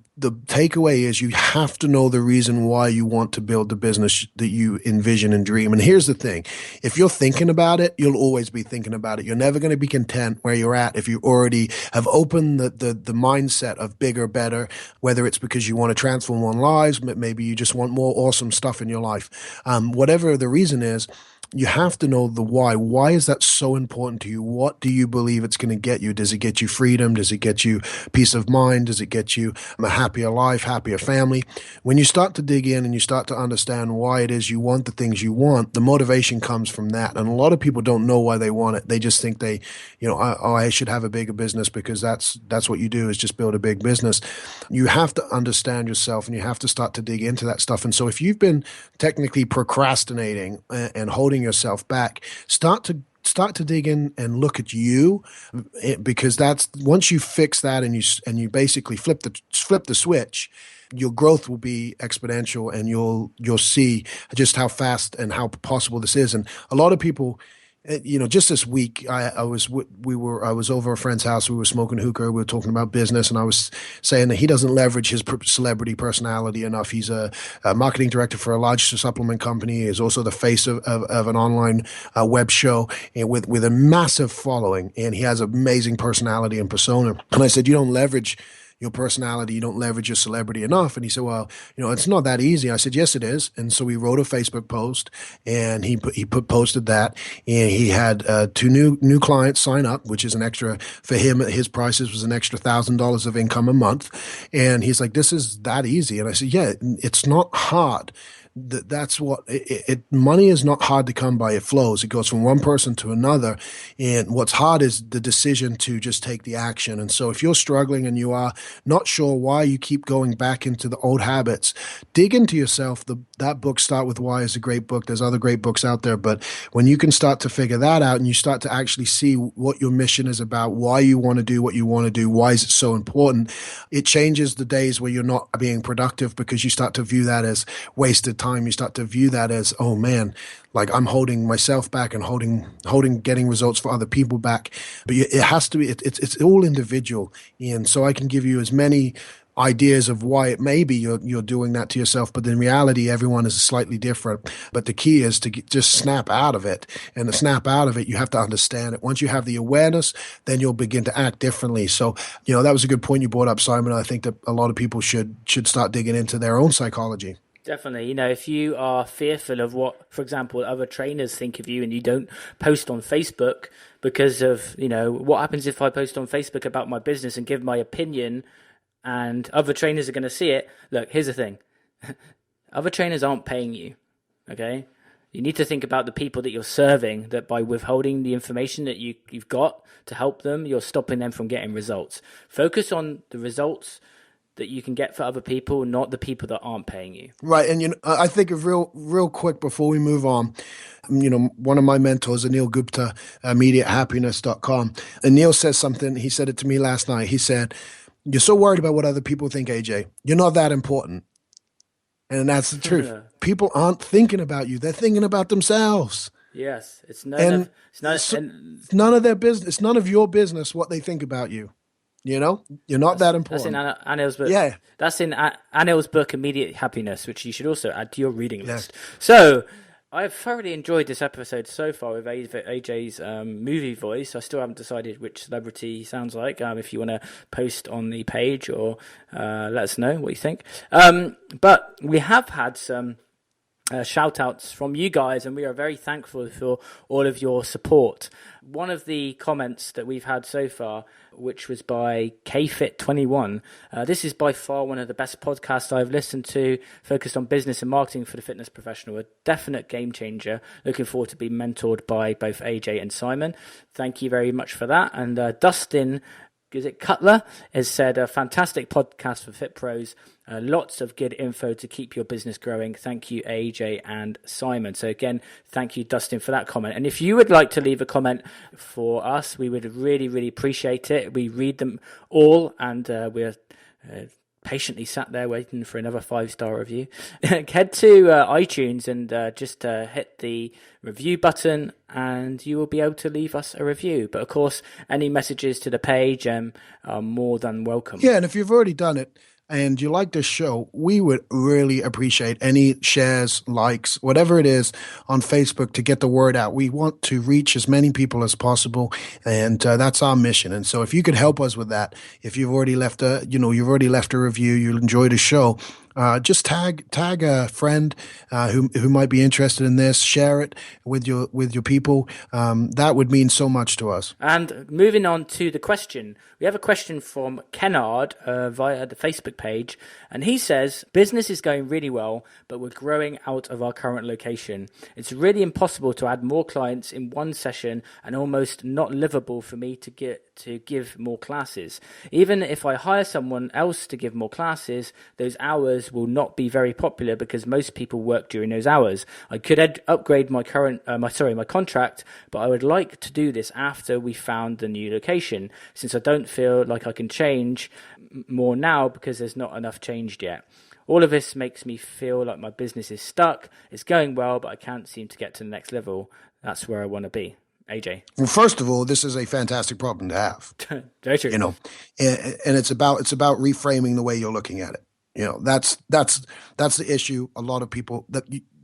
takeaway is you have to know the reason why you want to build the business that you envision and dream. And here's the thing. If you're thinking about it, you'll always be thinking about it. You're never going to be content where you're at if you already have opened the mindset of bigger, better, whether it's because you want to transform on lives, maybe you just want more awesome stuff in your life. Whatever the reason is, you have to know the why. Why is that so important to you? What do you believe it's going to get you? Does it get you freedom? Does it get you peace of mind? Does it get you a happier life, happier family? When you start to dig in and you start to understand why it is you want the things you want, the motivation comes from that. And a lot of people don't know why they want it. They just think I should have a bigger business because that's what you do, is just build a big business. You have to understand yourself and you have to start to dig into that stuff. And so if you've been technically procrastinating and holding yourself back, start to dig in and look at you, because that's once you fix that and you basically flip the switch, your growth will be exponential, and you'll see just how fast and how possible this is. And a lot of people, just this week, I was over a friend's house. We were smoking hookah. We were talking about business, and I was saying that he doesn't leverage his celebrity personality enough. He's a marketing director for a large supplement company. He's also the face of an online web show, and with a massive following, and he has amazing personality and persona. And I said, you don't leverage your personality, you don't leverage your celebrity enough. And he said, well, it's not that easy. I said, yes, it is. And so we wrote a Facebook post, and he posted that, and he had 2 new clients sign up, which is an extra for him. His prices was an extra $1,000 of income a month. And he's like, this is that easy. And I said, yeah, it's not hard. That's what money is not hard to come by. It flows. It goes from one person to another. And what's hard is the decision to just take the action. And so if you're struggling and you are not sure why you keep going back into the old habits, dig into yourself. That book, Start With Why, is a great book. There's other great books out there. But when you can start to figure that out and you start to actually see what your mission is about, why you want to do what you want to do, why is it so important, it changes the days where you're not being productive, because you start to view that as wasted time. You start to view that as, oh man, like I'm holding myself back and holding getting results for other people back. But it has to be, it's all individual. And so I can give you as many ideas of why it may be you're doing that to yourself, but in reality, everyone is slightly different. But the key is to just snap out of it. And to snap out of it, you have to understand it. Once you have the awareness, then you'll begin to act differently. So, that was a good point you brought up, Simon. I think that a lot of people should start digging into their own psychology. Definitely. If you are fearful of what, for example, other trainers think of you, and you don't post on Facebook because of, what happens if I post on Facebook about my business and give my opinion and other trainers are going to see it? Look, here's the thing. Other trainers aren't paying you, okay? You need to think about the people that you're serving, that by withholding the information that you've got to help them, you're stopping them from getting results. Focus on the results that you can get for other people, not the people that aren't paying you. Right. And, I think of real quick before we move on, one of my mentors, Anil Gupta, MediaHappiness.com. Anil says something. He said it to me last night. He said, you're so worried about what other people think, AJ. You're not that important. And that's the truth. People aren't thinking about you. They're thinking about themselves. Yes. It's none of their business. It's none of your business what they think about you. You're not that important. That's in Anil's book. Yeah. That's in Anil's book, Immediate Happiness, which you should also add to your reading list. So I've thoroughly enjoyed this episode so far with AJ's movie voice. I still haven't decided which celebrity he sounds like. If you want to post on the page or let us know what you think. But we have had some shout outs from you guys, and we are very thankful for all of your support. One of the comments that we've had so far, which was by KFit21, this is by far one of the best podcasts I've listened to, focused on business and marketing for the fitness professional. A definite game changer. Looking forward to being mentored by both AJ and Simon. Thank you very much for that. And Dustin, is it Cutler, has said a fantastic podcast for Fit Pros. Lots of good info to keep your business growing. Thank you, AJ and Simon. So again, thank you, Dustin, for that comment. And if you would like to leave a comment for us, we would really, really appreciate it. We read them all, and we're patiently sat there waiting for another 5-star review, head to iTunes and just hit the review button, and you will be able to leave us a review. But of course, any messages to the page are more than welcome. Yeah, and if you've already done it and you like this show, we would really appreciate any shares, likes, whatever it is on Facebook to get the word out. We want to reach as many people as possible, and that's our mission. And so if you could help us with that, if you've already left a review, you enjoyed the show, just tag a friend who might be interested in this. Share it with your people. That would mean so much to us. And moving on to the question, we have a question from Kennard via the Facebook page, and he says, business is going really well, but we're growing out of our current location. It's really impossible to add more clients in one session and almost not livable for me to give more classes. Even if I hire someone else to give more classes, those hours will not be very popular because most people work during those hours. I could upgrade my contract, but I would like to do this after we found the new location, since I don't feel like I can change more now because there's not enough changed yet. All of this makes me feel like my business is stuck. It's going well, but I can't seem to get to the next level. That's where I want to be. AJ. Well, first of all, this is a fantastic problem to have. Very true. And it's about reframing the way you're looking at it. That's the issue. A lot of people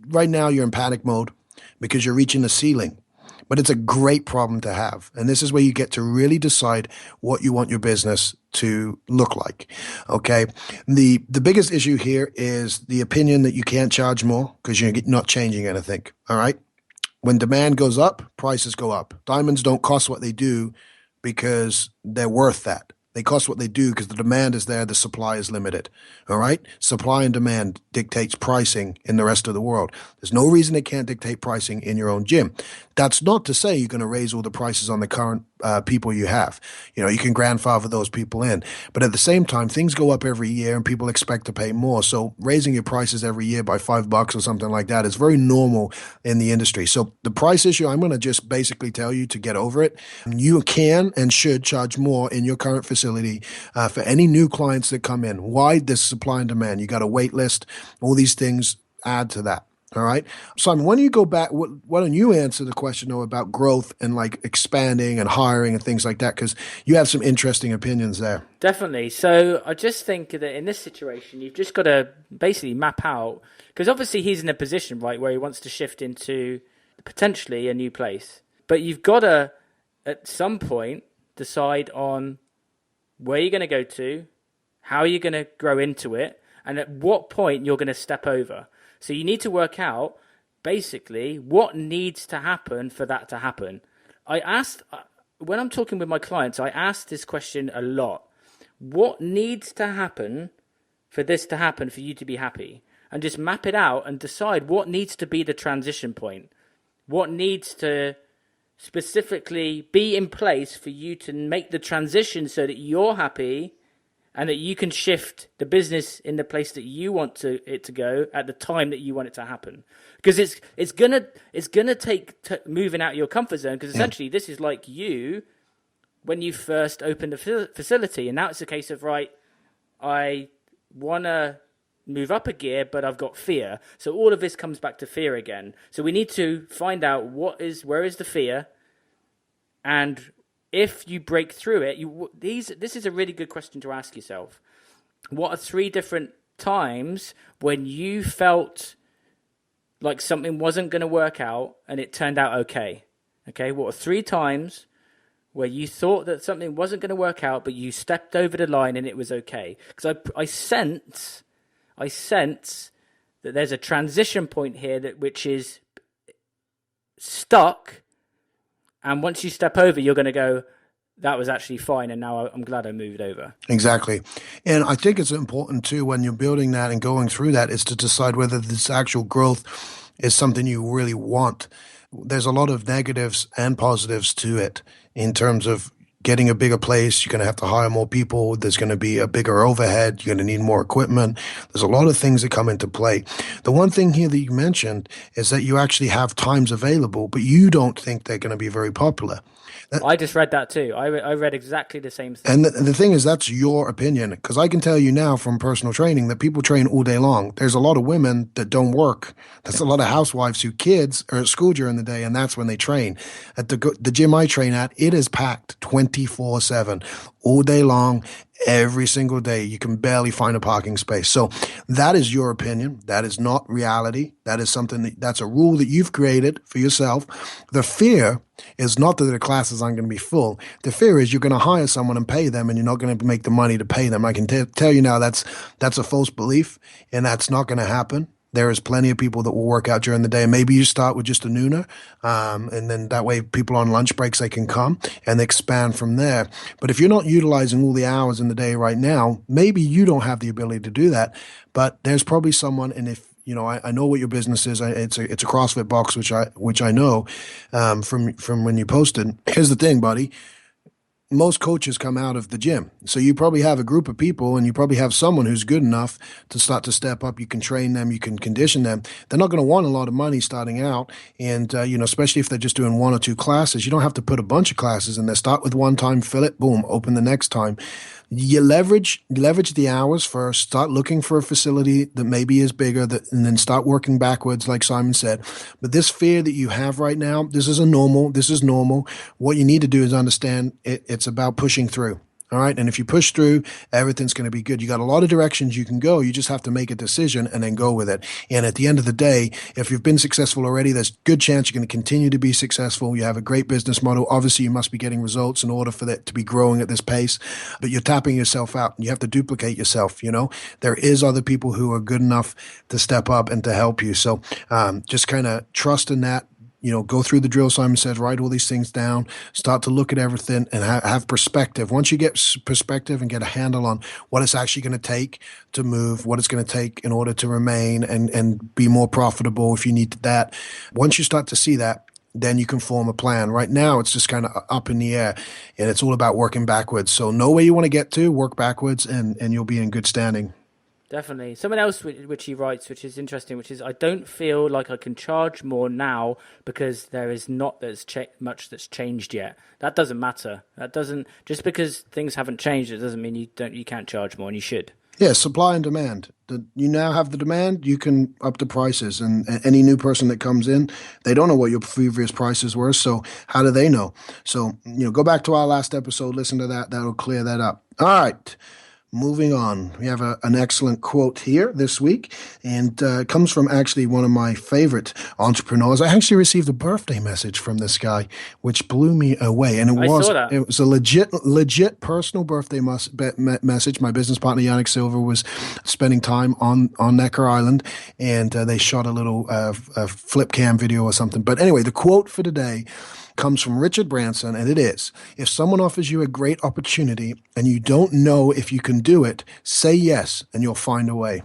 right now you're in panic mode because you're reaching the ceiling, but it's a great problem to have. And this is where you get to really decide what you want your business to look like. Okay. The biggest issue here is the opinion that you can't charge more because you're not changing anything. All right. When demand goes up, prices go up. Diamonds don't cost what they do because they're worth that. They cost what they do because the demand is there, the supply is limited. All right? Supply and demand dictates pricing in the rest of the world. There's no reason it can't dictate pricing in your own gym. That's not to say you're going to raise all the prices on the current people you have. You can grandfather those people in. But at the same time, things go up every year and people expect to pay more. So raising your prices every year by $5 or something like that is very normal in the industry. So the price issue, I'm going to just basically tell you to get over it. You can and should charge more in your current facility for any new clients that come in. Why? This supply and demand. You got a wait list. All these things add to that. All right. Simon, when you go back, why don't you answer the question, though, about growth and like expanding and hiring and things like that? Because you have some interesting opinions there. Definitely. So I just think that in this situation, you've just got to basically map out, because obviously he's in a position, right, where he wants to shift into potentially a new place. But you've got to, at some point, decide on where you're going to go to, how you're going to grow into it, and at what point you're going to step over. So you need to work out, basically, what needs to happen for that to happen. When I'm talking with my clients, I ask this question a lot. What needs to happen for this to happen for you to be happy? And just map it out and decide what needs to be the transition point. What needs to specifically be in place for you to make the transition so that you're happy and that you can shift the business in the place that you want it to go at the time that you want it to happen. Because it's gonna take moving out of your comfort zone. Because essentially, this is like you when you first opened the facility, and now it's a case of, right, I want to move up a gear, but I've got fear. So all of this comes back to fear again. So we need to find out where is the fear, and if you break through it, this is a really good question to ask yourself. What are 3 different times when you felt like something wasn't going to work out and it turned out okay? Okay, what are 3 times where you thought that something wasn't going to work out, but you stepped over the line and it was okay? Because I sense that there's a transition point here which is stuck. And once you step over, you're going to go, that was actually fine, and now I'm glad I moved over. Exactly. And I think it's important, too, when you're building that and going through that, is to decide whether this actual growth is something you really want. There's a lot of negatives and positives to it in terms of getting a bigger place. You're going to have to hire more people. There's going to be a bigger overhead. You're going to need more equipment. There's a lot of things that come into play. The one thing here that you mentioned is that you actually have times available, but you don't think they're going to be very popular. I just read that too. I read exactly the same thing. And the thing is, that's your opinion, because I can tell you now from personal training that people train all day long. There's a lot of women that don't work. There's a lot of housewives whose kids are at school during the day, and that's when they train. At the gym I train at, it is packed 24/7, all day long, every single day. You can barely find a parking space. So that is your opinion. That is not reality. That is something that's a rule that you've created for yourself. The fear is not that the classes aren't going to be full. The fear is you're going to hire someone and pay them, and you're not going to make the money to pay them. I can tell you now that's a false belief, and that's not going to happen. There is plenty of people that will work out during the day. Maybe you start with just a nooner, and then that way people on lunch breaks, they can come and they expand from there. But if you're not utilizing all the hours in the day right now, maybe you don't have the ability to do that. But there's probably someone, and if I know what your business is. It's a CrossFit box, which I know from when you posted. Here's the thing, buddy. Most coaches come out of the gym. So you probably have a group of people, and you probably have someone who's good enough to start to step up. You can train them, you can condition them. They're not going to want a lot of money starting out. And, especially if they're just doing 1 or 2 classes, you don't have to put a bunch of classes in there. Start with one time, fill it, boom, open the next time. You leverage the hours first, start looking for a facility that maybe is bigger, and then start working backwards, like Simon said. But this fear that you have right now, this is normal. What you need to do is understand it's about pushing through. All right. And if you push through, everything's going to be good. You got a lot of directions you can go. You just have to make a decision and then go with it. And at the end of the day, if you've been successful already, there's a good chance you're going to continue to be successful. You have a great business model. Obviously, you must be getting results in order for that to be growing at this pace, but you're tapping yourself out. You have to duplicate yourself. There is other people who are good enough to step up and to help you. So just kind of trust in that. Go through the drill Simon says, write all these things down, start to look at everything and have perspective. Once you get perspective and get a handle on what it's actually going to take to move, what it's going to take in order to remain and be more profitable if you need that. Once you start to see that, then you can form a plan. Right now, it's just kind of up in the air, and it's all about working backwards. So know where you want to get to, work backwards, and you'll be in good standing. Definitely. Someone else which he writes, which is interesting, which is, I don't feel like I can charge more now because there is not much that's changed yet. That doesn't matter. That doesn't, just because things haven't changed, it doesn't mean you can't charge more, and you should. Yeah, supply and demand. You now have the demand, you can up the prices. And any new person that comes in, they don't know what your previous prices were. So how do they know? So, go back to our last episode, listen to that. That'll clear that up. All right. Moving on, we have an excellent quote here this week, and it comes from actually one of my favorite entrepreneurs. I actually received a birthday message from this guy, which blew me away, and it was a legit personal birthday message. My business partner Yannick Silver was spending time on Necker Island, and they shot a little flip cam video or something. But anyway, the quote for today comes from Richard Branson, and it is, if someone offers you a great opportunity and you don't know if you can do it, say yes and you'll find a way.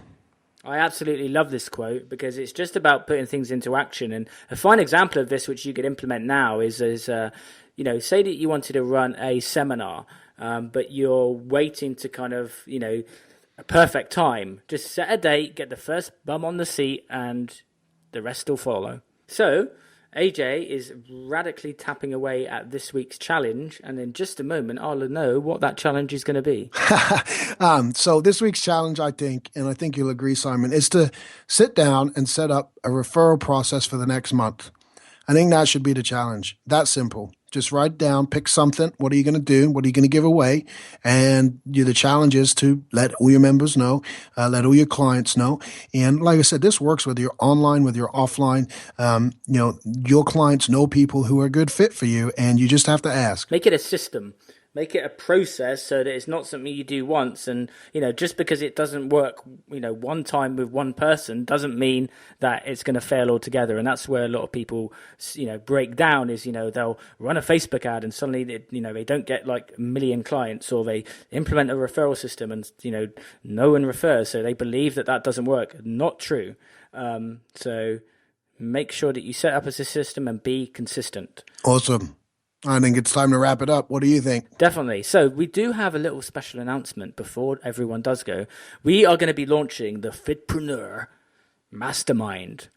I absolutely love this quote because it's just about putting things into action. And a fine example of this, which you could implement now, is say that you wanted to run a seminar, but you're waiting to kind of, a perfect time. Just set a date, get the first bum on the seat, and the rest will follow. So AJ is radically tapping away at this week's challenge, and in just a moment, I'll know what that challenge is going to be. So this week's challenge, I think you'll agree, Simon, is to sit down and set up a referral process for the next month. I think that should be the challenge. That simple. Just write it down, pick something. What are you going to do? What are you going to give away? And the challenge is to let all your members know, let all your clients know. And like I said, this works whether you're online, whether you're offline. Your clients know people who are a good fit for you, and you just have to ask. Make it a system. Make it a process so that it's not something you do once. And, just because it doesn't work, one time with one person doesn't mean that it's going to fail altogether. And that's where a lot of people, break down is, they'll run a Facebook ad and suddenly, they don't get like a million clients, or they implement a referral system and, no one refers. So they believe that doesn't work. Not true. So make sure that you set up as a system and be consistent. Awesome. I think it's time to wrap it up. What do you think? Definitely. So we do have a little special announcement before everyone does go. We are going to be launching the Fitpreneur Mastermind.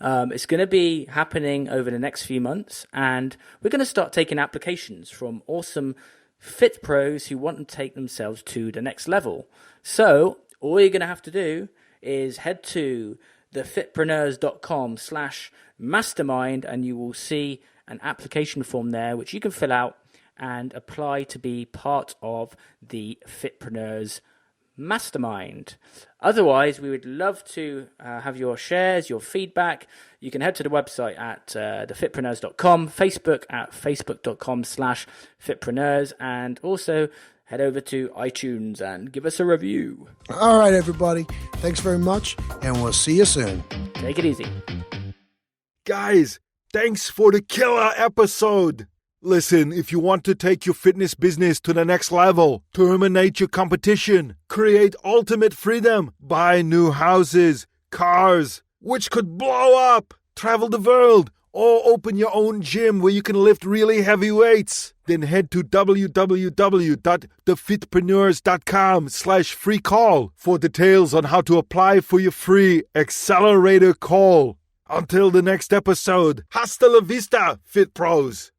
It's going to be happening over the next few months, and we're going to start taking applications from awesome fit pros who want to take themselves to the next level. So all you're going to have to do is head to thefitpreneurs.com/mastermind, and you will see an application form there which you can fill out and apply to be part of the Fitpreneurs Mastermind. Otherwise, we would love to have your shares, your feedback. You can head to the website at thefitpreneurs.com, Facebook at facebook.com/fitpreneurs, and also head over to iTunes and give us a review. All right, everybody. Thanks very much, and we'll see you soon. Take it easy. Guys, thanks for the killer episode. Listen, if you want to take your fitness business to the next level, terminate your competition, create ultimate freedom, buy new houses, cars, which could blow up, travel the world, or open your own gym where you can lift really heavy weights, then head to www.thefitpreneurs.com/free call for details on how to apply for your free accelerator call. Until the next episode, hasta la vista, Fit Pros.